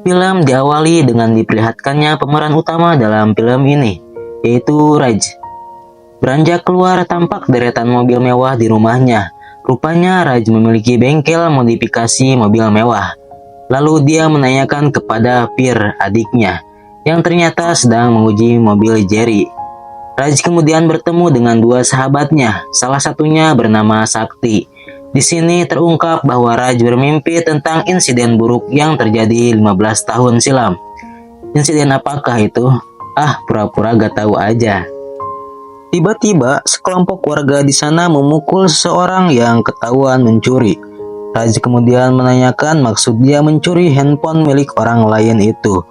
Film diawali dengan diperlihatkannya pemeran utama dalam film ini, yaitu Raj. Beranjak keluar tampak deretan mobil mewah di rumahnya. Rupanya Raj memiliki bengkel modifikasi mobil mewah. Lalu dia menanyakan kepada Pir, adiknya, yang ternyata sedang menguji mobil Jerry. Raj kemudian bertemu dengan dua sahabatnya, salah satunya bernama Sakti. Di sini terungkap bahwa Raj bermimpi tentang insiden buruk yang terjadi 15 tahun silam. Insiden apakah itu? Pura-pura gak tahu aja. Tiba-tiba, sekelompok warga di sana memukul seseorang yang ketahuan mencuri. Raj kemudian menanyakan maksud dia mencuri handphone milik orang lain itu.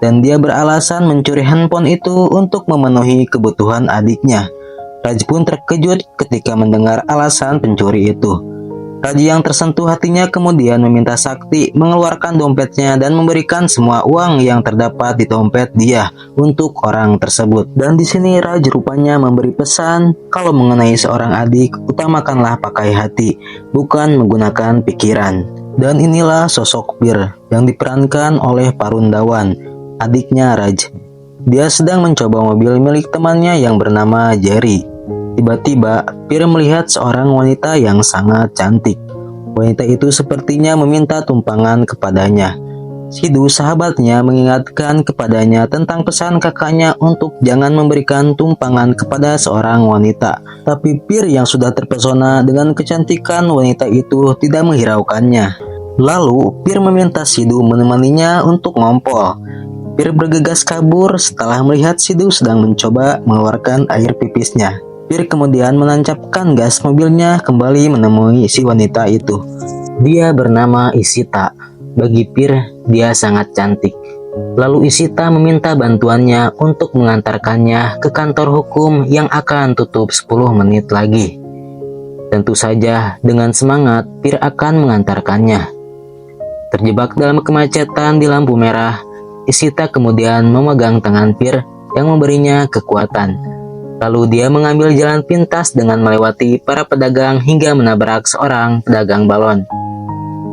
Dan dia beralasan mencuri handphone itu untuk memenuhi kebutuhan adiknya. Raj pun terkejut ketika mendengar alasan pencuri itu. Raj yang tersentuh hatinya kemudian meminta Sakti mengeluarkan dompetnya dan memberikan semua uang yang terdapat di dompet dia untuk orang tersebut. Dan di sini Raj rupanya memberi pesan kalau mengenai seorang adik, utamakanlah pakai hati, bukan menggunakan pikiran. Dan inilah sosok Pir yang diperankan oleh Parundawan, adiknya Raj. Dia sedang mencoba mobil milik temannya yang bernama Jerry. Tiba-tiba, Pir melihat seorang wanita yang sangat cantik. Wanita itu sepertinya meminta tumpangan kepadanya. Sidhu, sahabatnya, mengingatkan kepadanya tentang pesan kakaknya untuk jangan memberikan tumpangan kepada seorang wanita. Tapi Pir yang sudah terpesona dengan kecantikan wanita itu tidak menghiraukannya. Lalu, Pir meminta Sidhu menemaninya untuk ngompol. Pir bergegas kabur setelah melihat Sidhu sedang mencoba mengeluarkan air pipisnya. Pir kemudian menancapkan gas mobilnya kembali menemui si wanita itu. Dia bernama Isita. Bagi Pir, dia sangat cantik. Lalu Isita meminta bantuannya untuk mengantarkannya ke kantor hukum yang akan tutup 10 menit lagi. Tentu saja dengan semangat Pir akan mengantarkannya. Terjebak dalam kemacetan di lampu merah, Isita kemudian memegang tangan Pir yang memberinya kekuatan. Lalu dia mengambil jalan pintas dengan melewati para pedagang hingga menabrak seorang pedagang balon.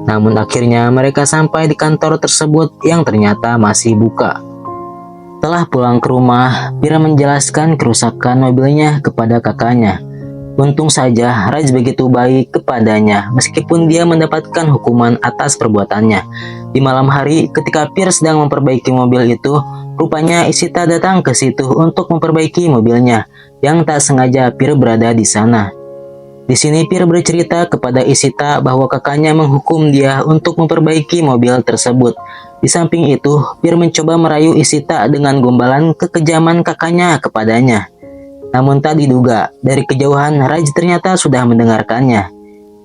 Namun akhirnya mereka sampai di kantor tersebut yang ternyata masih buka. Setelah pulang ke rumah, Pir menjelaskan kerusakan mobilnya kepada kakaknya. Untung saja Raj begitu baik kepadanya meskipun dia mendapatkan hukuman atas perbuatannya. Di malam hari ketika Pir sedang memperbaiki mobil itu, rupanya Isita datang ke situ untuk memperbaiki mobilnya, yang tak sengaja Pir berada di sana. Di sini Pir bercerita kepada Isita bahwa kakaknya menghukum dia untuk memperbaiki mobil tersebut. Di samping itu, Pir mencoba merayu Isita dengan gombalan kekejaman kakaknya kepadanya. Namun tak diduga, dari kejauhan Raj ternyata sudah mendengarkannya.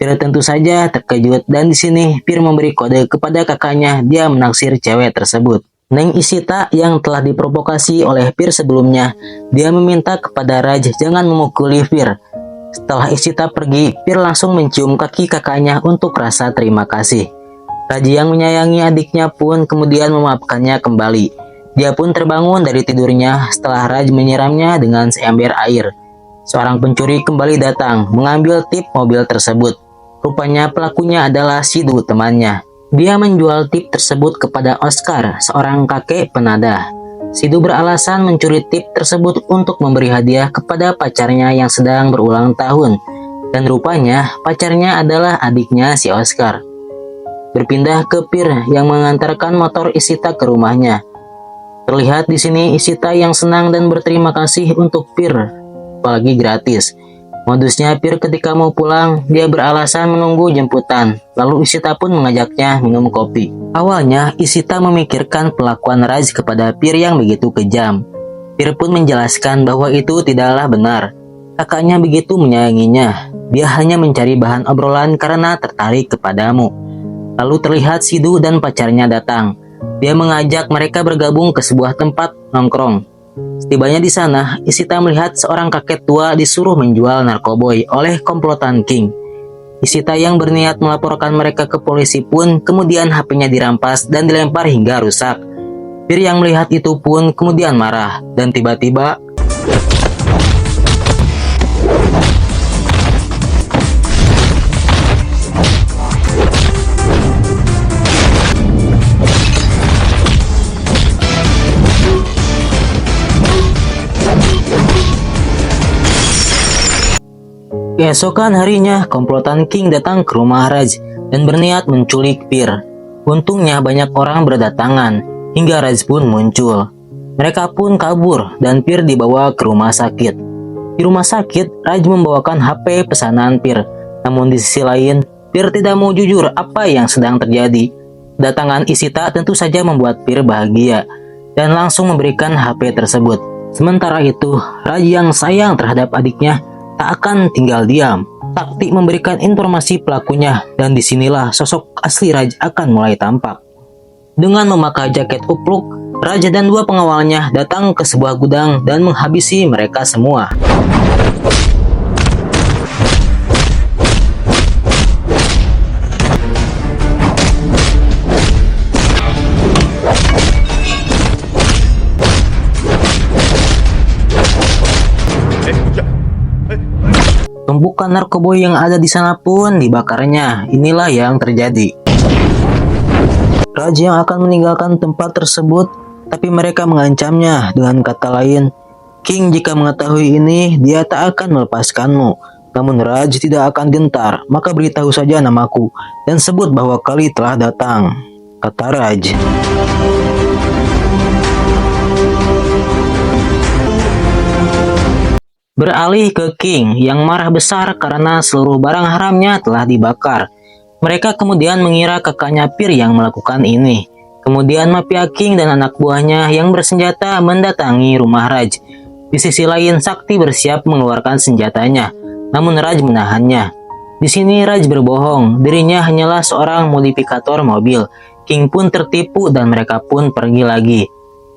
Pir tentu saja terkejut dan di sini Pir memberi kode kepada kakaknya dia menaksir cewek tersebut. Neng Isita yang telah diprovokasi oleh Pir sebelumnya, dia meminta kepada Raj jangan memukuli Pir. Setelah Isita pergi, Pir langsung mencium kaki kakaknya untuk rasa terima kasih. Raj yang menyayangi adiknya pun kemudian memaafkannya kembali. Dia pun terbangun dari tidurnya setelah Raj menyiramnya dengan seember air. Seorang pencuri kembali datang mengambil tip mobil tersebut. Rupanya pelakunya adalah Sidhu, temannya. Dia menjual tip tersebut kepada Oscar, seorang kakek penada. Sidhu beralasan mencuri tip tersebut untuk memberi hadiah kepada pacarnya yang sedang berulang tahun. Dan rupanya pacarnya adalah adiknya si Oscar. Berpindah ke Pir yang mengantarkan motor Isita ke rumahnya. Terlihat di sini Isita yang senang dan berterima kasih untuk Pir, apalagi gratis. Modusnya Pir ketika mau pulang, dia beralasan menunggu jemputan. Lalu Isita pun mengajaknya minum kopi. Awalnya Isita memikirkan perlakuan Raj kepada Pir yang begitu kejam. Pir pun menjelaskan bahwa itu tidaklah benar. Kakaknya begitu menyayanginya. Dia hanya mencari bahan obrolan karena tertarik kepadamu. Lalu terlihat Sidhu dan pacarnya datang. Dia mengajak mereka bergabung ke sebuah tempat nongkrong. Setibanya di sana, Isita melihat seorang kakek tua disuruh menjual narkoboy oleh komplotan King. Isita yang berniat melaporkan mereka ke polisi pun kemudian HP-nya dirampas dan dilempar hingga rusak. Pir yang melihat itu pun kemudian marah dan tiba-tiba Keesokan harinya, komplotan King datang ke rumah Raj dan berniat menculik Pir. Untungnya banyak orang berdatangan, hingga Raj pun muncul. Mereka pun kabur dan Pir dibawa ke rumah sakit. Di rumah sakit, Raj membawakan HP pesanan Pir. Namun di sisi lain, Pir tidak mau jujur apa yang sedang terjadi. Datangan Ishita tentu saja membuat Pir bahagia dan langsung memberikan HP tersebut. Sementara itu, Raj yang sayang terhadap adiknya tak akan tinggal diam. Sakti memberikan informasi pelakunya dan disinilah sosok asli Raj akan mulai tampak. Dengan memakai jaket upluk, Raj dan dua pengawalnya datang ke sebuah gudang dan menghabisi mereka semua. Tumpukan narkoboy yang ada di sana pun dibakarnya. Inilah yang terjadi. Raj yang akan meninggalkan tempat tersebut, tapi mereka mengancamnya dengan kata lain, King jika mengetahui ini, dia tak akan melepaskanmu. Namun Raj tidak akan gentar, maka beritahu saja namaku dan sebut bahwa Kali telah datang, kata Raj. Beralih ke King yang marah besar karena seluruh barang haramnya telah dibakar. Mereka kemudian mengira kakaknya Pir yang melakukan ini. Kemudian Mafia King dan anak buahnya yang bersenjata mendatangi rumah Raj. Di sisi lain, Sakti bersiap mengeluarkan senjatanya, namun Raj menahannya. Di sini Raj berbohong, dirinya hanyalah seorang modifikator mobil. King pun tertipu dan mereka pun pergi lagi.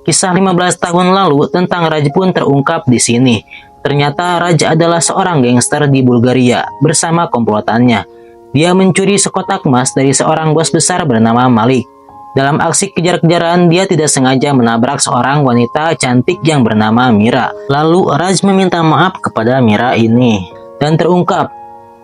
Kisah 15 tahun lalu tentang Raj pun terungkap di sini. Ternyata Raj adalah seorang gangster di Bulgaria bersama komplotannya. Dia mencuri sekotak emas dari seorang bos besar bernama Malik. Dalam aksi kejar-kejaran, dia tidak sengaja menabrak seorang wanita cantik yang bernama Mira. Lalu Raj meminta maaf kepada Mira ini. Dan terungkap,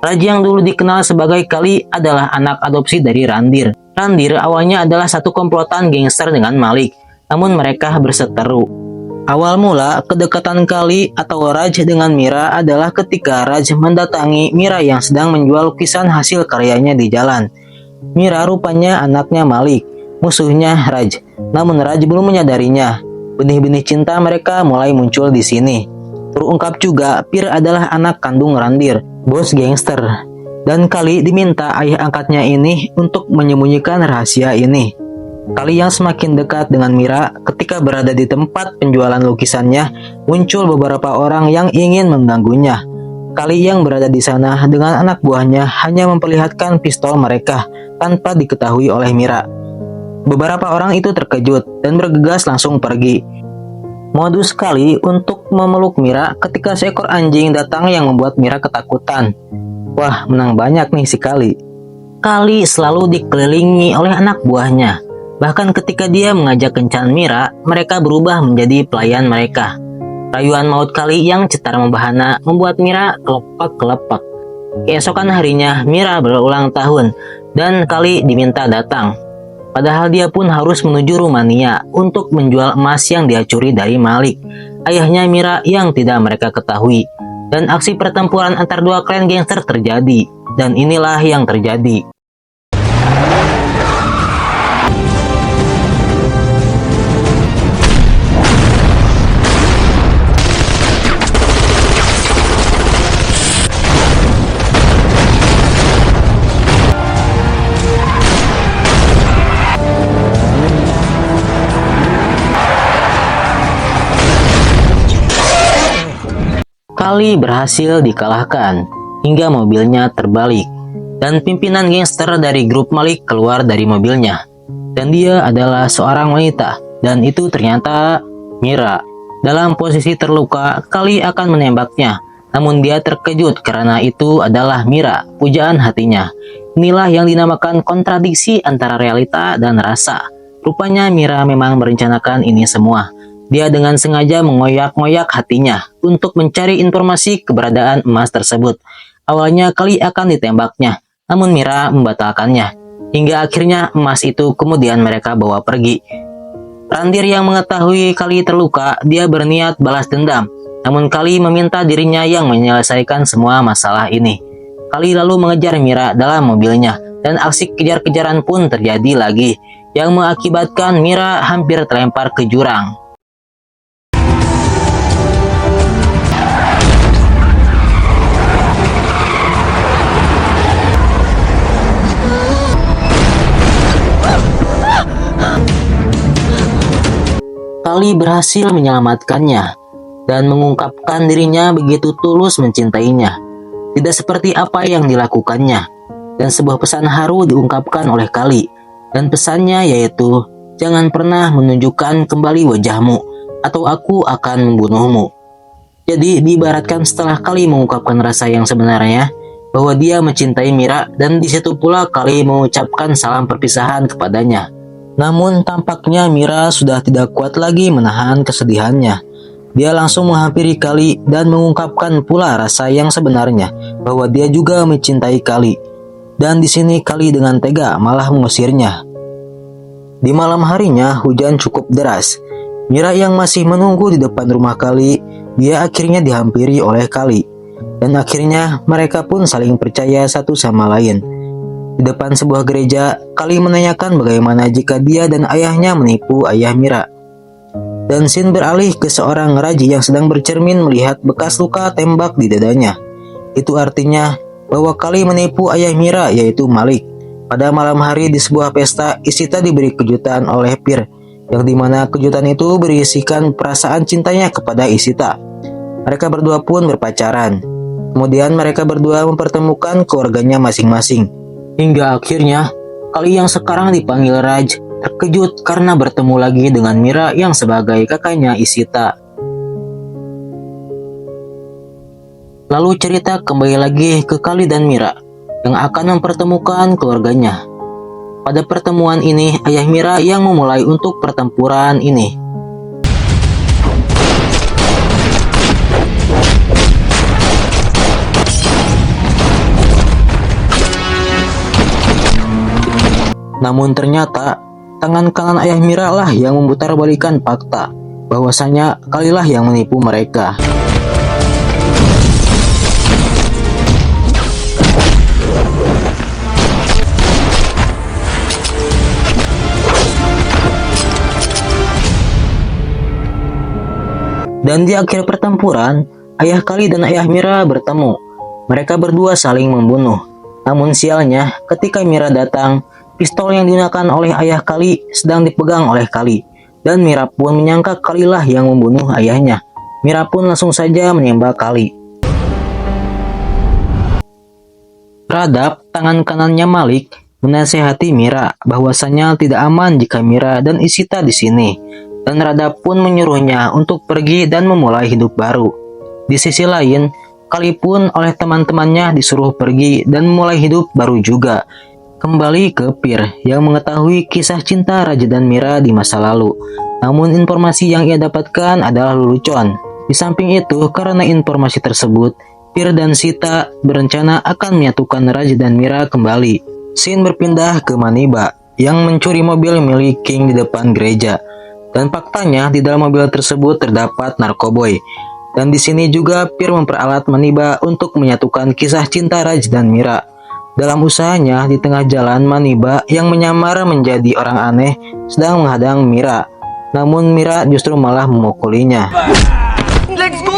Raj yang dulu dikenal sebagai Kali adalah anak adopsi dari Randir. Randir awalnya adalah satu komplotan gangster dengan Malik, namun mereka berseteru. Awal mula kedekatan Kali atau Raj dengan Mira adalah ketika Raj mendatangi Mira yang sedang menjual lukisan hasil karyanya di jalan. Mira rupanya anaknya Malik, musuhnya Raj. Namun Raj belum menyadarinya. Benih-benih cinta mereka mulai muncul di sini. Terungkap juga Pir adalah anak kandung Randir, bos gangster. Dan Kali diminta ayah angkatnya ini untuk menyembunyikan rahasia ini. Kali yang semakin dekat dengan Mira ketika berada di tempat penjualan lukisannya, muncul beberapa orang yang ingin mengganggunya. Kali yang berada di sana dengan anak buahnya hanya memperlihatkan pistol mereka tanpa diketahui oleh Mira. Beberapa orang itu terkejut dan bergegas langsung pergi. Modus Kali untuk memeluk Mira ketika seekor anjing datang yang membuat Mira ketakutan. Wah, menang banyak nih si Kali. Kali selalu dikelilingi oleh anak buahnya. Bahkan ketika dia mengajak kencan Mira, mereka berubah menjadi pelayan mereka. Rayuan maut Kali yang cetar membahana membuat Mira kelepak-kelepak. Keesokan harinya, Mira berulang tahun dan Kali diminta datang. Padahal dia pun harus menuju Rumania untuk menjual emas yang dia curi dari Malik, ayahnya Mira yang tidak mereka ketahui. Dan aksi pertempuran antar dua klan gangster terjadi. Dan inilah yang terjadi. Kali berhasil dikalahkan hingga mobilnya terbalik dan pimpinan gangster dari grup Malik keluar dari mobilnya dan dia adalah seorang wanita dan itu ternyata Mira. Dalam posisi terluka, Kali akan menembaknya, namun dia terkejut karena itu adalah Mira, pujaan hatinya. Inilah yang dinamakan kontradiksi antara realita dan rasa. Rupanya Mira memang merencanakan ini semua. Dia dengan sengaja mengoyak-ngoyak hatinya untuk mencari informasi keberadaan emas tersebut. Awalnya Kali akan ditembaknya, namun Mira membatalkannya. Hingga akhirnya emas itu kemudian mereka bawa pergi. Randir yang mengetahui Kali terluka, dia berniat balas dendam. Namun Kali meminta dirinya yang menyelesaikan semua masalah ini. Kali lalu mengejar Mira dalam mobilnya, dan aksi kejar-kejaran pun terjadi lagi, yang mengakibatkan Mira hampir terlempar ke jurang. Kali berhasil menyelamatkannya dan mengungkapkan dirinya begitu tulus mencintainya, tidak seperti apa yang dilakukannya. Dan sebuah pesan haru diungkapkan oleh Kali, dan pesannya yaitu, jangan pernah menunjukkan kembali wajahmu, atau aku akan membunuhmu. Jadi diibaratkan setelah Kali mengungkapkan rasa yang sebenarnya, bahwa dia mencintai Mira, dan di situ pula Kali mengucapkan salam perpisahan kepadanya. Namun tampaknya Mira sudah tidak kuat lagi menahan kesedihannya. Dia langsung menghampiri Kali dan mengungkapkan pula rasa yang sebenarnya, bahwa dia juga mencintai Kali. Dan di sini Kali dengan tega malah mengusirnya. Di malam harinya hujan cukup deras. Mira yang masih menunggu di depan rumah Kali, dia akhirnya dihampiri oleh Kali. Dan akhirnya mereka pun saling percaya satu sama lain. Di depan sebuah gereja, Kali menanyakan bagaimana jika dia dan ayahnya menipu ayah Mira. Dan scene beralih ke seorang raji yang sedang bercermin melihat bekas luka tembak di dadanya. Itu artinya bahwa Kali menipu ayah Mira, yaitu Malik. Pada malam hari di sebuah pesta, Ishita diberi kejutan oleh Pir, yang dimana kejutan itu berisikan perasaan cintanya kepada Ishita. Mereka berdua pun berpacaran. Kemudian mereka berdua mempertemukan keluarganya masing-masing. Hingga akhirnya, Kali yang sekarang dipanggil Raj terkejut karena bertemu lagi dengan Mira yang sebagai kakaknya Ishita. Lalu cerita kembali lagi ke Kali dan Mira yang akan mempertemukan keluarganya. Pada pertemuan ini, ayah Mira yang memulai untuk pertempuran ini. Namun ternyata, tangan kanan ayah Mira lah yang memutarbalikan fakta, bahwasanya Kalilah yang menipu mereka. Dan di akhir pertempuran, ayah Kali dan ayah Mira bertemu. Mereka berdua saling membunuh. Namun sialnya, ketika Mira datang, pistol yang digunakan oleh ayah Kali sedang dipegang oleh Kali. Dan Mira pun menyangka Kalilah yang membunuh ayahnya. Mira pun langsung saja menembak Kali. Radab, tangan kanannya Malik, menasihati Mira bahwasanya tidak aman jika Mira dan Ishita di sini. Dan Radab pun menyuruhnya untuk pergi dan memulai hidup baru. Di sisi lain, Kali pun oleh teman-temannya disuruh pergi dan memulai hidup baru juga. Kembali ke Pir yang mengetahui kisah cinta Raja dan Mira di masa lalu. Namun informasi yang ia dapatkan adalah lelucon. Di samping itu, karena informasi tersebut, Pir dan Sita berencana akan menyatukan Raja dan Mira kembali. Scene berpindah ke Maniba yang mencuri mobil milik King di depan gereja. Dan faktanya di dalam mobil tersebut terdapat narkoboy. Dan di sini juga Pir memperalat Maniba untuk menyatukan kisah cinta Raj dan Mira. Dalam usahanya, di tengah jalan Maniba yang menyamar menjadi orang aneh sedang menghadang Mira. Namun Mira justru malah memukulinya. Let's go!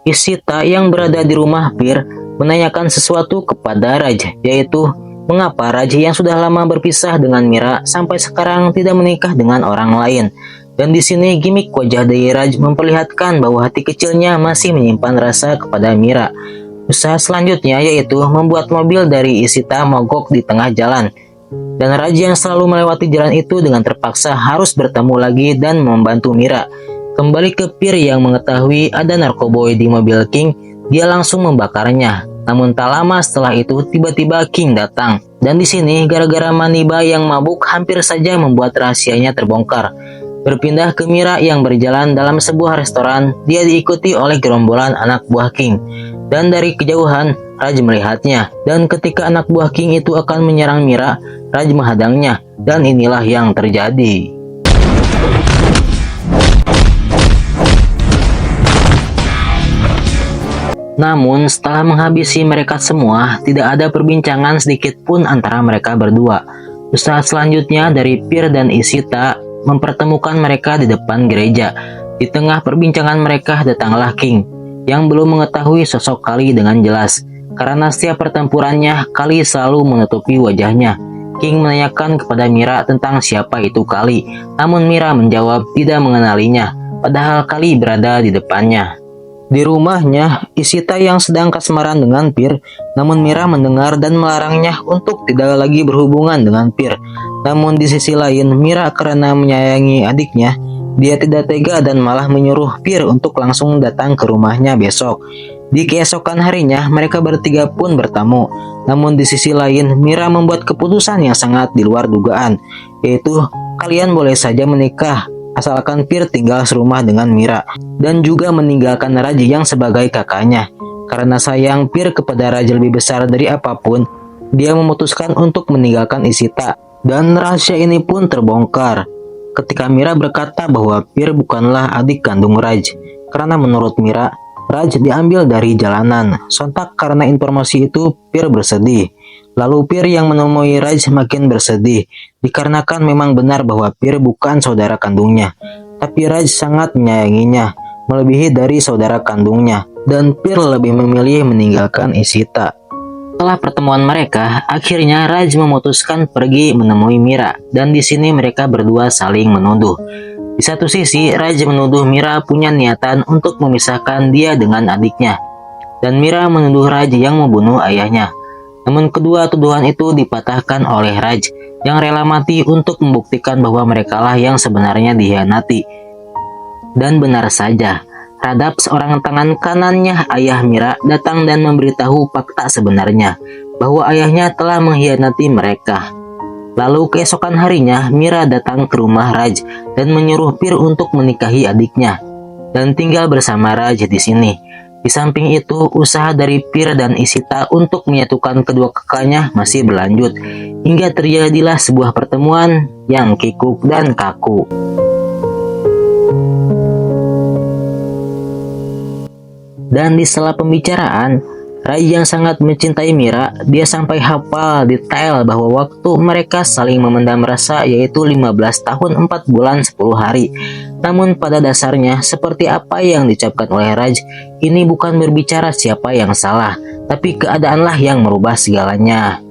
Ishita yang berada di rumah Pir menanyakan sesuatu kepada Raj, yaitu mengapa Raj yang sudah lama berpisah dengan Mira sampai sekarang tidak menikah dengan orang lain. Dan di sini gimik wajah dari Raj memperlihatkan bahwa hati kecilnya masih menyimpan rasa kepada Mira. Usaha selanjutnya yaitu membuat mobil dari Ishita mogok di tengah jalan. Dan Raj yang selalu melewati jalan itu dengan terpaksa harus bertemu lagi dan membantu Mira. Kembali ke Pir yang mengetahui ada narkoboy di mobil King, dia langsung membakarnya. Namun tak lama setelah itu tiba-tiba King datang. Dan di sini gara-gara Maniba yang mabuk hampir saja membuat rahasianya terbongkar. Berpindah ke Mira yang berjalan dalam sebuah restoran, dia diikuti oleh gerombolan anak buah King. Dan dari kejauhan, Raj melihatnya. Dan ketika anak buah King itu akan menyerang Mira, Raj menghadangnya. Dan inilah yang terjadi. Namun setelah menghabisi mereka semua, tidak ada perbincangan sedikit pun antara mereka berdua. Saat selanjutnya dari Pir dan Ishita mempertemukan mereka di depan gereja. Di tengah perbincangan mereka datanglah King, yang belum mengetahui sosok Kali dengan jelas. Karena setiap pertempurannya, Kali selalu menutupi wajahnya. King menanyakan kepada Mira tentang siapa itu Kali, namun Mira menjawab tidak mengenalinya, padahal Kali berada di depannya. Di rumahnya, Ishita yang sedang kasmaran dengan Pir, namun Mira mendengar dan melarangnya untuk tidak lagi berhubungan dengan Pir. Namun di sisi lain, Mira karena menyayangi adiknya, dia tidak tega dan malah menyuruh Pir untuk langsung datang ke rumahnya besok. Di keesokan harinya, mereka bertiga pun bertamu. Namun di sisi lain, Mira membuat keputusan yang sangat di luar dugaan, yaitu kalian boleh saja menikah, asalkan Pir tinggal serumah dengan Mira, dan juga meninggalkan Raj yang sebagai kakaknya. Karena sayang Pir kepada Raj lebih besar dari apapun, dia memutuskan untuk meninggalkan Ishita. Dan rahasia ini pun terbongkar ketika Mira berkata bahwa Pir bukanlah adik kandung Raj. Karena menurut Mira, Raj diambil dari jalanan. Sontak karena informasi itu, Pir bersedih. Lalu Pir yang menemui Raj makin bersedih, dikarenakan memang benar bahwa Pir bukan saudara kandungnya. Tapi Raj sangat menyayanginya, melebihi dari saudara kandungnya, dan Pir lebih memilih meninggalkan Ishita. Setelah pertemuan mereka, akhirnya Raj memutuskan pergi menemui Mira, dan di sini mereka berdua saling menuduh. Di satu sisi, Raj menuduh Mira punya niatan untuk memisahkan dia dengan adiknya, dan Mira menuduh Raj yang membunuh ayahnya. Namun kedua tuduhan itu dipatahkan oleh Raj yang rela mati untuk membuktikan bahwa merekalah yang sebenarnya dikhianati. Dan benar saja, Radap, seorang tangan kanannya ayah Mira, datang dan memberitahu fakta sebenarnya bahwa ayahnya telah mengkhianati mereka. Lalu keesokan harinya, Mira datang ke rumah Raj dan menyuruh Pir untuk menikahi adiknya dan tinggal bersama Raj di sini. Di samping itu, usaha dari Pir dan Ishita untuk menyatukan kedua kakaknya masih berlanjut, hingga terjadilah sebuah pertemuan yang kikuk dan kaku. Dan di sela pembicaraan, Raj yang sangat mencintai Mira, dia sampai hafal detail bahwa waktu mereka saling memendam rasa yaitu 15 tahun 4 bulan 10 hari. Namun pada dasarnya, seperti apa yang diucapkan oleh Raj, ini bukan berbicara siapa yang salah, tapi keadaanlah yang merubah segalanya.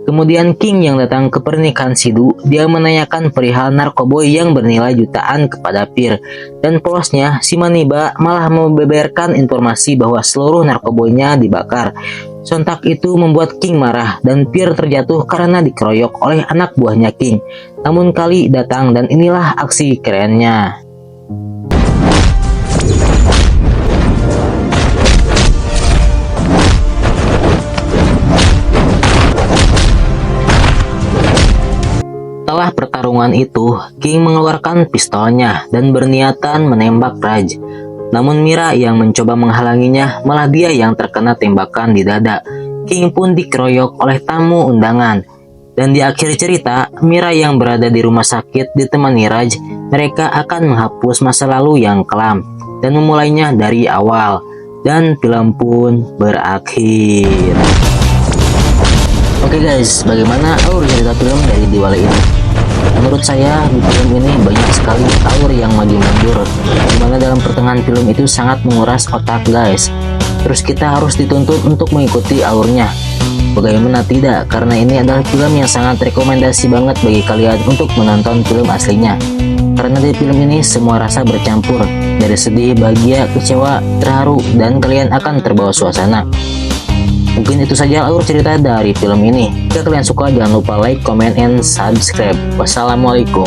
Kemudian King yang datang ke pernikahan Sidhu, dia menanyakan perihal narkoboy yang bernilai jutaan kepada Pir. Dan polosnya, si Maniba malah membeberkan informasi bahwa seluruh narkoboynya dibakar. Sontak itu membuat King marah dan Pir terjatuh karena dikeroyok oleh anak buahnya King. Namun Kali datang dan inilah aksi kerennya. Setelah pertarungan itu, King mengeluarkan pistolnya dan berniatan menembak Raj. Namun Mira yang mencoba menghalanginya, malah dia yang terkena tembakan di dada. King pun dikeroyok oleh tamu undangan. Dan di akhir cerita, Mira yang berada di rumah sakit ditemani Raj. Mereka akan menghapus masa lalu yang kelam dan memulainya dari awal. Dan film pun berakhir. Oke guys, bagaimana alur cerita film dari Diwali ini? Menurut saya di film ini banyak sekali alur yang maju mundur, dimana dalam pertengahan film itu sangat menguras otak guys. Terus kita harus dituntut untuk mengikuti alurnya. Bagaimana tidak, karena ini adalah film yang sangat rekomendasi banget bagi kalian untuk menonton film aslinya. Karena di film ini semua rasa bercampur, dari sedih, bahagia, kecewa, terharu, dan kalian akan terbawa suasana. Mungkin itu saja alur cerita dari film ini. Jika kalian suka, jangan lupa like, comment, and subscribe. Wassalamualaikum.